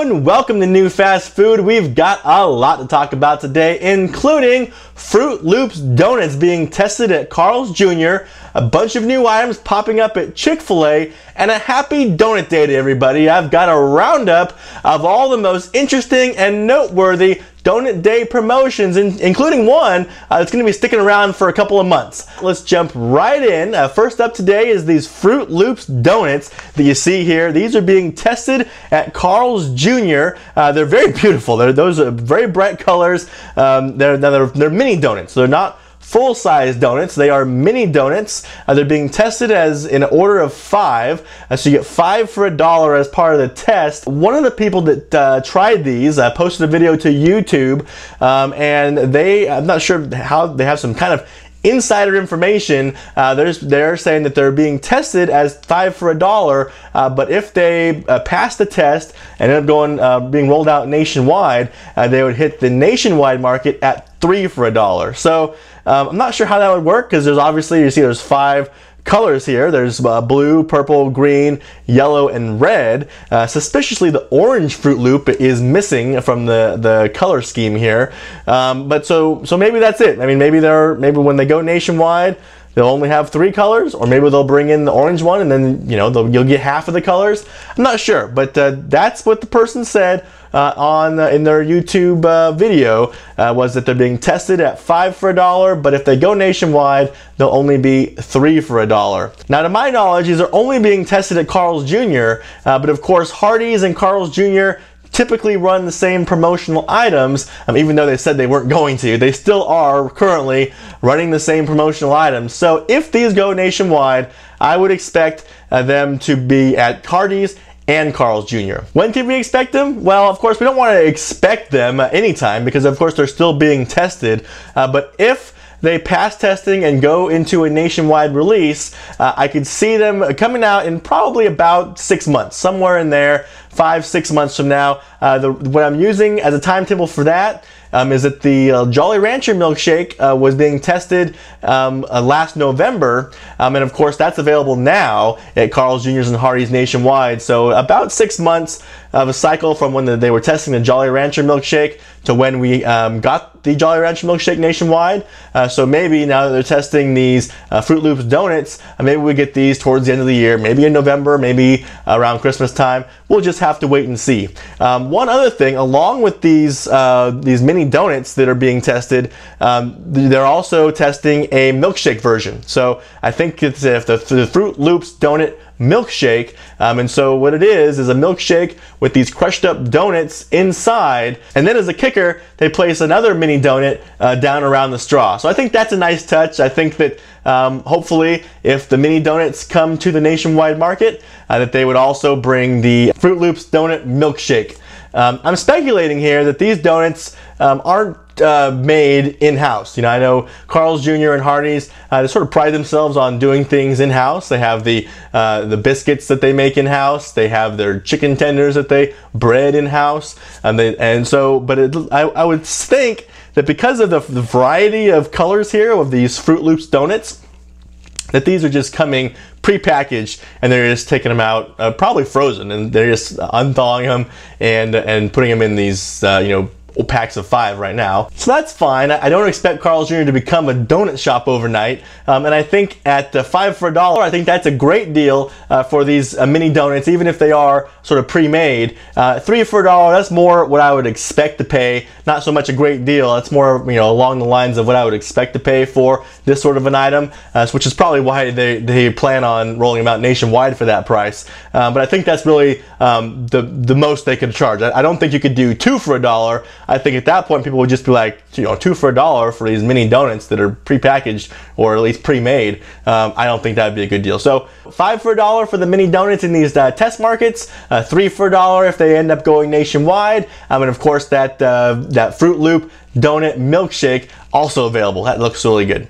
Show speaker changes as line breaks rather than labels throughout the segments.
everyone, welcome to New Fast Food. We've got a lot to talk about today, including Froot Loops Donuts being tested at Carl's Jr., a bunch of new items popping up at Chick-fil-A, and a happy donut day to everybody. I've got a roundup of all the most interesting and noteworthy Donut Day promotions, including one that's going to be sticking around for a couple of months. Let's jump right in. First up today is these Froot Loops Donuts that you see here. These are being tested at Carl's Jr. They're very beautiful. Those are very bright colors. They're mini donuts. They're not full-size donuts. They are mini donuts. They're being tested as in order of 5. So you get 5 for $1 as part of the test. One of the people that tried these posted a video to YouTube, and I'm not sure how, they have some kind of insider information. They're saying that they're being tested as 5 for $1, but if they pass the test and end up being rolled out nationwide, they would hit the nationwide market at 3 for $1. So I'm not sure how that would work, because there's obviously, you see there's 5 colors here. There's blue, purple, green, yellow, and red. Suspiciously, the orange Froot Loop is missing from the color scheme here. But so maybe that's it. I mean, maybe when they go nationwide, they'll only have 3 colors, or maybe they'll bring in the orange one, and then you'll get half of the colors. I'm not sure, but that's what the person said in their YouTube video, was that they're being tested at 5 for $1, but if they go nationwide, they'll only be 3 for $1. Now, to my knowledge, these are only being tested at Carl's Jr., but of course, Hardee's and Carl's Jr. typically run the same promotional items. Even though they said they weren't going to, they still are currently running the same promotional items. So if these go nationwide, I would expect them to be at Hardee's and Carl's Jr. When can we expect them? Well, of course, we don't want to expect them anytime, because of course they're still being tested. But if they pass testing and go into a nationwide release, I could see them coming out in probably about 6 months, somewhere in there, 5-6 months from now. What I'm using as a timetable for that is that the Jolly Rancher milkshake was being tested last November, and of course that's available now at Carl's Jr.'s and Hardee's nationwide. So about 6 months of a cycle from when they were testing the Jolly Rancher milkshake to when we got the Jolly Rancher milkshake nationwide. So maybe now that they're testing these Froot Loops Donuts, maybe we get these towards the end of the year, maybe in November, maybe around Christmas time. We'll just have to wait and see. One other thing, along with these mini donuts that are being tested, they're also testing a milkshake version. So I think it's the Froot Loops Donut Milkshake, and so what it is a milkshake with these crushed up donuts inside, and then as a kicker they place another mini donut down around the straw. So I think that's a nice touch. I think that hopefully if the mini donuts come to the nationwide market, that they would also bring the Froot Loops Donut Milkshake. I'm speculating here that these donuts aren't made in-house. I know Carl's Jr. and Hardee's, they sort of pride themselves on doing things in-house. They have the biscuits that they make in-house. They have their chicken tenders that they bread in-house, I would think that because of the variety of colors here of these Froot Loops donuts, that these are just coming pre-packaged, and they're just taking them out, probably frozen, and they're just unthawing them and putting them in these packs of 5 right now. So that's fine. I don't expect Carl's Jr. to become a donut shop overnight, and I think at 5 for $1, I think that's a great deal for these mini donuts, even if they are sort of pre-made. 3 for $1, that's more what I would expect to pay, not so much a great deal. That's more along the lines of what I would expect to pay for this sort of an item, which is probably why they plan on rolling them out nationwide for that price. But I think that's really the most they could charge. I don't think you could do 2 for $1. I think at that point people would just be like, 2 for $1 for these mini donuts that are pre-packaged or at least pre-made. I don't think that would be a good deal. So 5 for $1 for the mini donuts in these test markets, 3 for $1 if they end up going nationwide, and of course that Froot Loop Donut Milkshake also available. That looks really good.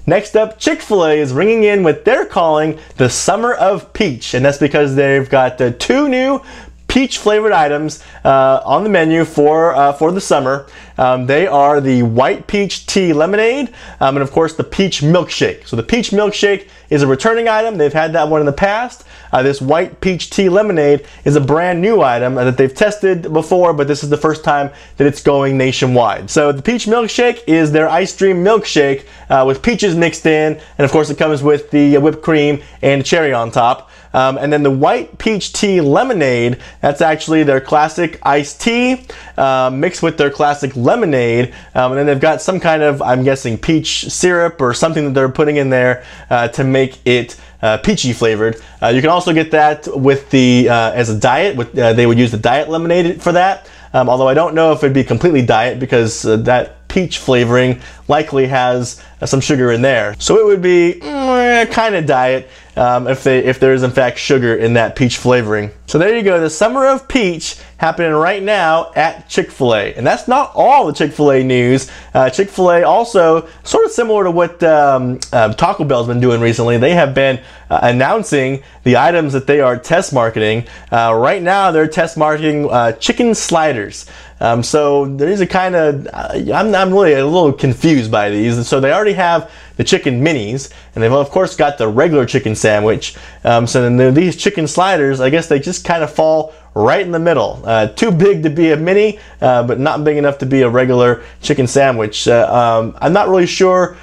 Next up, Chick-fil-A is ringing in what they're calling the Summer of Peach, and that's because they've got 2 new peach flavored items on the menu for the summer. They are the white peach tea lemonade and of course the peach milkshake. So the peach milkshake is a returning item. They've had that one in the past. This white peach tea lemonade is a brand new item that they've tested before, but this is the first time that it's going nationwide. So the peach milkshake is their ice cream milkshake with peaches mixed in, and of course it comes with the whipped cream and cherry on top. And then the white peach tea lemonade, that's actually their classic iced tea mixed with their classic lemonade. And then they've got some kind of, I'm guessing, peach syrup or something that they're putting in there to make it peachy flavored. You can also get that with the as a diet. They would use the diet lemonade for that. Although I don't know if it'd be completely diet because that peach flavoring likely has some sugar in there. So it would be kind of diet if there is in fact sugar in that peach flavoring. So there you go, the Summer of Peach happening right now at Chick-fil-A. And that's not all the Chick-fil-A news. Chick-fil-A also, sort of similar to what Taco Bell's been doing recently, they have been announcing the items that they are test marketing. Right now they're test marketing chicken sliders. So there's a kind of, I'm really a little confused by these. So they already have the chicken minis, and they've of course got the regular chicken sandwich. So then these chicken sliders, I guess they just kind of fall right in the middle. Too big to be a mini, but not big enough to be a regular chicken sandwich. I'm not really sure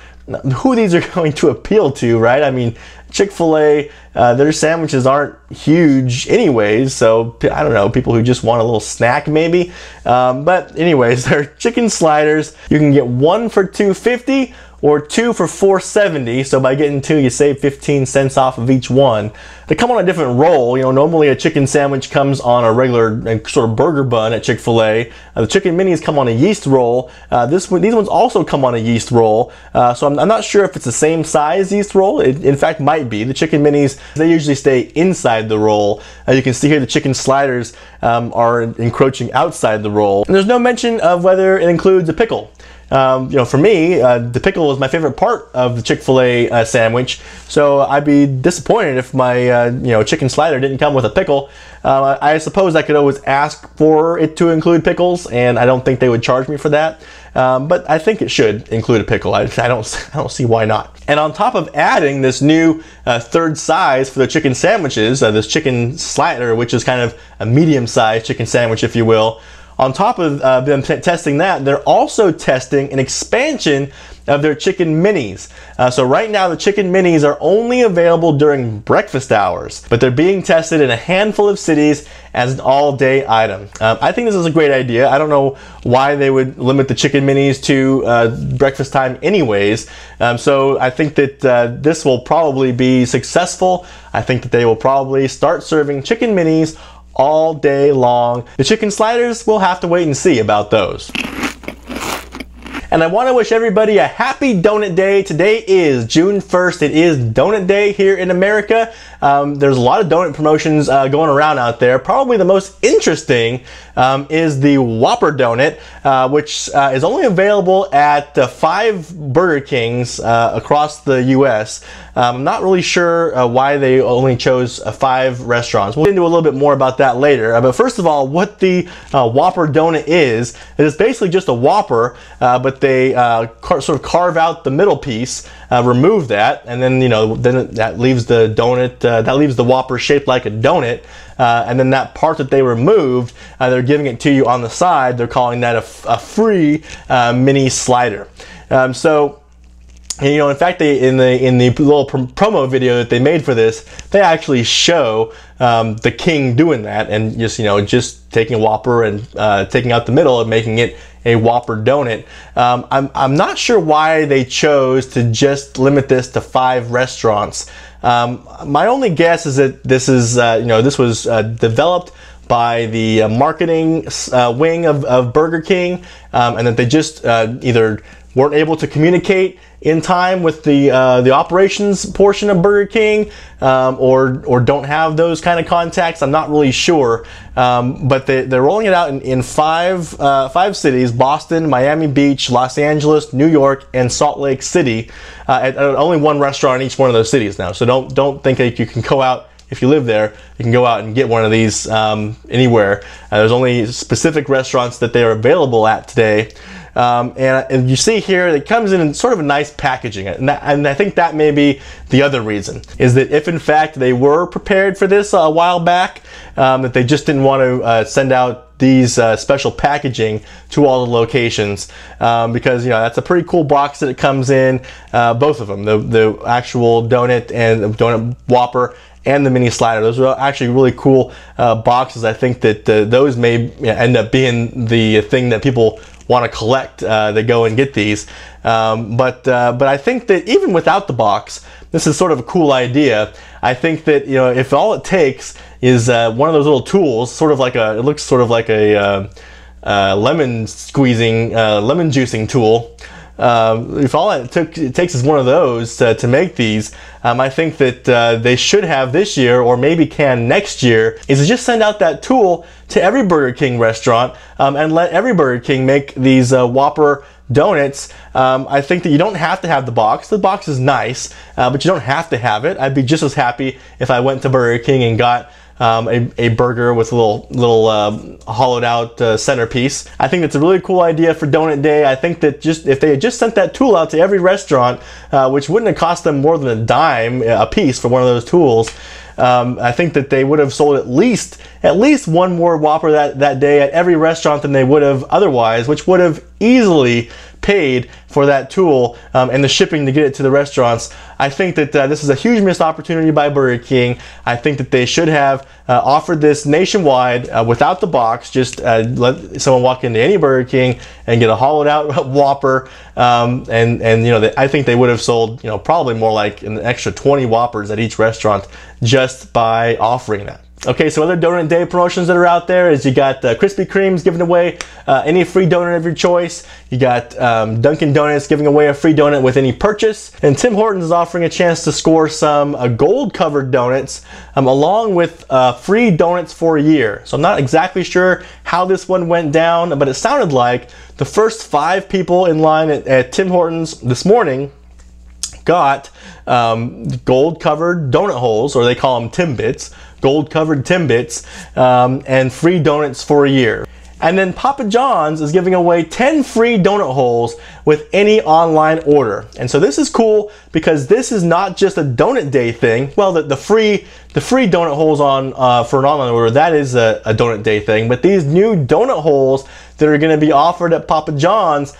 who these are going to appeal to, right? I mean, Chick-fil-A, their sandwiches aren't huge anyways, so I don't know, people who just want a little snack maybe. But anyways, they're chicken sliders. You can get one for $2.50 or two for $4.70. So by getting two, you save 15 cents off of each one. They come on a different roll. You know, normally a chicken sandwich comes on a regular sort of burger bun at Chick-fil-A. The chicken minis come on a yeast roll. These ones also come on a yeast roll. So I'm not sure if it's the same size yeast roll. It in fact might be. The chicken minis, they usually stay inside the roll. You can see here the chicken sliders are encroaching outside the roll. And there's no mention of whether it includes a pickle. You know, for me, the pickle is my favorite part of the Chick-fil-A sandwich, so I'd be disappointed if my you know, chicken slider didn't come with a pickle. I suppose I could always ask for it to include pickles, and I don't think they would charge me for that. But I think it should include a pickle. I don't see why not. And on top of adding this new third size for the chicken sandwiches, this chicken slider, which is kind of a medium-sized chicken sandwich, if you will. On top of them testing that, they're also testing an expansion of their chicken minis. So right now the chicken minis are only available during breakfast hours, but they're being tested in a handful of cities as an all-day item. I think this is a great idea. I don't know why they would limit the chicken minis to breakfast time anyways. So I think that this will probably be successful. I think that they will probably start serving chicken minis all day long. The chicken sliders, we'll have to wait and see about those. And I want to wish everybody a happy donut day. Today is June 1st. It is donut day here in America. There's a lot of donut promotions going around out there. Probably the most interesting is the Whopper donut, which is only available at 5 Burger Kings across the US. I'm not really sure why they only chose 5 restaurants. We'll get into a little bit more about that later. But first of all, what the Whopper donut is basically just a Whopper, but they sort of carve out the middle piece, remove that, and then, you know, that leaves the donut, that leaves the Whopper shaped like a donut. And then that part that they removed, they're giving it to you on the side. They're calling that a free mini slider. So, you know, in fact, in the little promo video that they made for this, they actually show the king doing that, and just taking a Whopper and taking out the middle and making it a Whopper donut. I'm not sure why they chose to just limit this to 5 restaurants. My only guess is that this is this was developed by the marketing wing of Burger King, and that they just either weren't able to communicate in time with the operations portion of Burger King, or don't have those kind of contacts. I'm not really sure, but they're rolling it out in 5 cities: Boston, Miami Beach, Los Angeles, New York, and Salt Lake City. At only 1 restaurant in each one of those cities now. So don't think that you can go out if you live there, you can go out and get one of these anywhere. There's only specific restaurants that they are available at today. And you see here, it comes in sort of a nice packaging. And I think that may be the other reason, is that if in fact they were prepared for this a while back, that they just didn't want to send out these special packaging to all the locations, because, you know, that's a pretty cool box that it comes in, both of them, the actual donut and the donut Whopper and the mini slider. Those are actually really cool boxes. I think that those may end up being the thing that people want to collect. They go and get these, but I think that even without the box, this is sort of a cool idea. I think that, you know, if all it takes is one of those little tools, sort of like it looks sort of like a lemon squeezing, lemon juicing tool. If all it takes is one of those to make these, I think that they should have this year, or maybe can next year, is to just send out that tool to every Burger King restaurant and let every Burger King make these Whopper donuts. I think that you don't have to have the box. The box is nice, but you don't have to have it. I'd be just as happy if I went to Burger King and got a burger with a little hollowed out centerpiece. I think that's a really cool idea for Donut Day. I think that just if they had just sent that tool out to every restaurant, which wouldn't have cost them more than a dime a piece for one of those tools, I think that they would have sold at least one more Whopper that day at every restaurant than they would have otherwise, which would have easily paid for that tool and the shipping to get it to the restaurants. I think that this is a huge missed opportunity by Burger King. I think that they should have offered this nationwide without the box. Just let someone walk into any Burger King and get a hollowed out Whopper, and you know, I think they would have sold, you know, probably more like an extra 20 Whoppers at each restaurant just by offering that. Okay, so other Donut Day promotions that are out there is you got Krispy Kreme's giving away any free donut of your choice. You got Dunkin Donuts giving away a free donut with any purchase. And Tim Hortons is offering a chance to score some gold-covered donuts along with free donuts for a year. So I'm not exactly sure how this one went down, but it sounded like the first 5 people in line at Tim Hortons this morning got gold-covered donut holes, or they call them Timbits, gold-covered Timbits, and free donuts for a year. And then Papa John's is giving away 10 free donut holes with any online order. And so this is cool because this is not just a Donut Day thing. Well, the free donut holes on for an online order, that is a Donut Day thing. But these new donut holes that are going to be offered at Papa John's,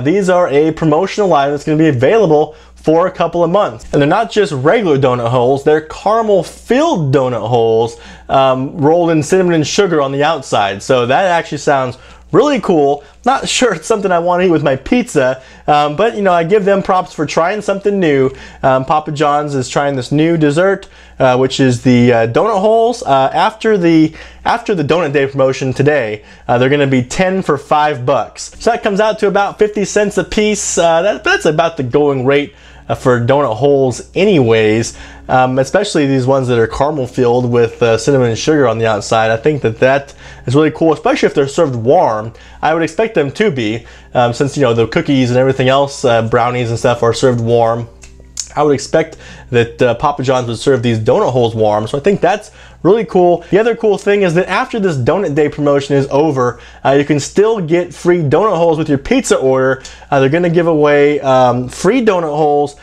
these are a promotional item that's going to be available for a couple of months. And they're not just regular donut holes, they're caramel filled donut holes rolled in cinnamon and sugar on the outside. So that actually sounds really cool. Not sure it's something I want to eat with my pizza, but you know, I give them props for trying something new. Papa John's is trying this new dessert, which is the donut holes. After the Donut Day promotion today, they're going to be 10 for $5. So that comes out to about 50 cents a piece. That's about the going rate for donut holes anyways, especially these ones that are caramel filled with cinnamon and sugar on the outside. I think that is really cool, especially if they're served warm. I would expect them to be, since, you know, the cookies and everything else, brownies and stuff, are served warm. I would expect that Papa John's would serve these donut holes warm, so I think that's really cool. The other cool thing is that after this Donut Day promotion is over, you can still get free donut holes with your pizza order. They're going to give away free donut holes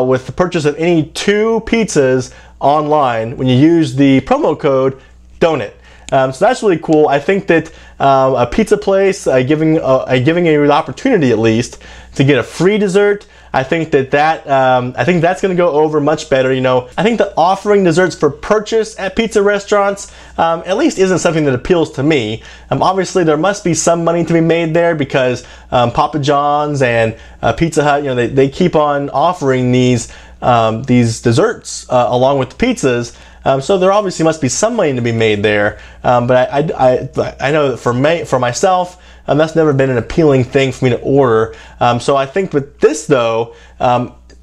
with the purchase of any 2 pizzas online when you use the promo code DONUT. So that's really cool. I think that a pizza place giving you the opportunity, at least, to get a free dessert, I think that's going to go over much better. You know, I think that offering desserts for purchase at pizza restaurants at least isn't something that appeals to me. Obviously, there must be some money to be made there because Papa John's and Pizza Hut, you know, they keep on offering these desserts along with the pizzas. So there obviously must be some money to be made there. But I know that for myself, that's never been an appealing thing for me to order. So I think with this though,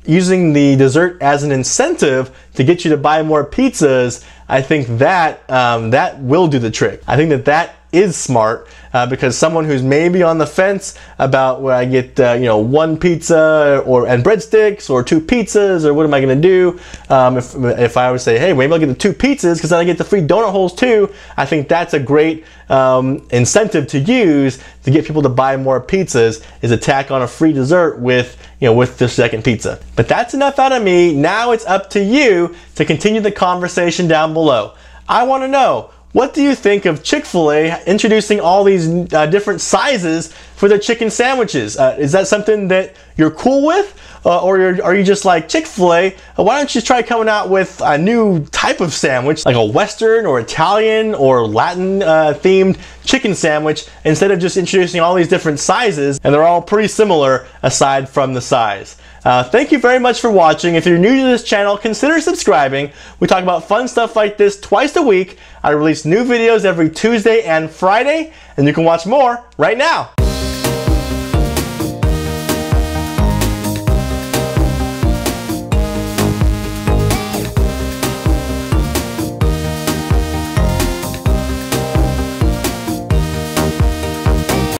using the dessert as an incentive to get you to buy more pizzas, I think that will do the trick. I think that is smart, because someone who's maybe on the fence about where I get you know, 1 pizza and breadsticks, or 2 pizzas, or what am I going to do, if I would say, hey, maybe I'll get the 2 pizzas because then I get the free donut holes too. I think that's a great incentive to use to get people to buy more pizzas, is a tack on a free dessert with, you know, with the second pizza. But that's enough out of me. Now it's up to you to continue the conversation down below. I want to know, what do you think of Chick-fil-A introducing all these different sizes for their chicken sandwiches? Is that something that you're cool with? Or are you just like, Chick-fil-A, why don't you try coming out with a new type of sandwich, like a Western or Italian or Latin themed chicken sandwich, instead of just introducing all these different sizes, and they're all pretty similar aside from the size. Thank you very much for watching. If you're new to this channel, consider subscribing. We talk about fun stuff like this twice a week. I release new videos every Tuesday and Friday, and you can watch more right now.